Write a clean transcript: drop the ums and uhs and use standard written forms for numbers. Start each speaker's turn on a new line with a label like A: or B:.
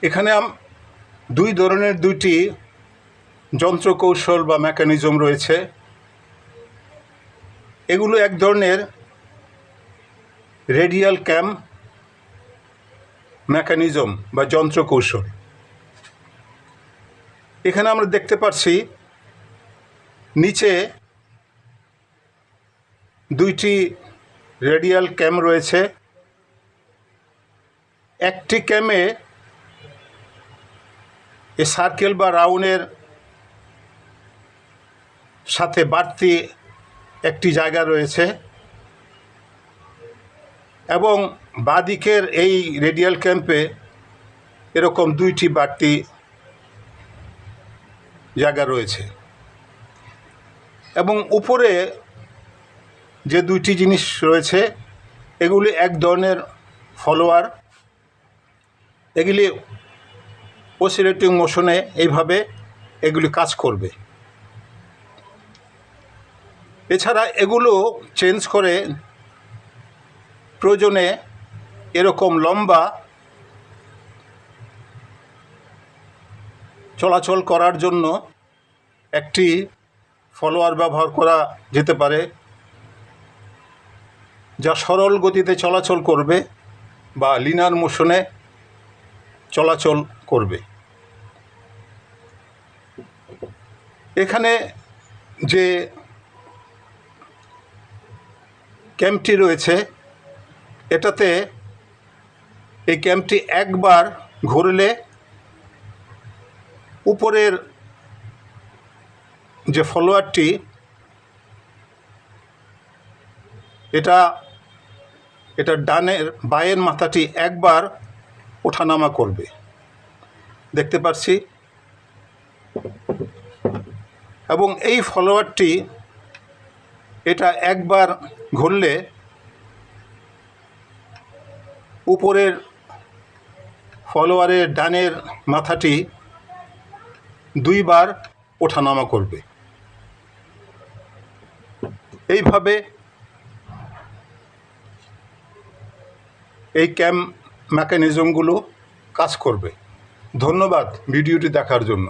A: এখানে দুই ধরনের দুইটি যন্ত্রকৌশল বা মেকানিজম রয়েছে। এগুলো এক ধরনের রেডিয়াল ক্যাম মেকানিজম বা যন্ত্রকৌশল। এখানে আমরা দেখতে পাচ্ছি নিচে দুইটি রেডিয়াল ক্যাম রয়েছে। একটি ক্যামে এই সার্কেল বা রাউন্ডের সাথে বাড়তি একটি জায়গা রয়েছে এবং বাঁদিকের এই রেডিয়াল ক্যাম্পে এরকম দুইটি বাড়তি জায়গা রয়েছে এবং উপরে যে দুইটি জিনিস রয়েছে এগুলি এক ধরনের ফলোয়ার। এগুলি অসিলেটিং মোশনে এইভাবে এগুলি কাজ করবে। এছাড়া এগুলো চেঞ্জ করে প্রয়োজনে এরকম লম্বা চলাচল করার জন্য একটি ফলোয়ার ব্যবহার করা যেতে পারে, যা সরল গতিতে চলাচল করবে বা লিনিয়ার মোশনে চলাচল করবে। এখানে যে ক্যাম্পটি রয়েছে এটাতে এই ক্যাম্পটি একবার ঘুরলে উপরের যে ফলোয়ারটি এটা ডানের বাঁয়ের মাথাটি একবার ওঠানামা করবে, দেখতে পাচ্ছি। এবং এই ফলোয়ারটি এটা একবার ঘুরলে উপরের ফলোয়ারের ডানের মাথাটি দুইবার ওঠানামা করবে। এইভাবে এই ক্যাম মেকানিজমগুলো কাজ করবে। ধন্যবাদ ভিডিওটি দেখার জন্য।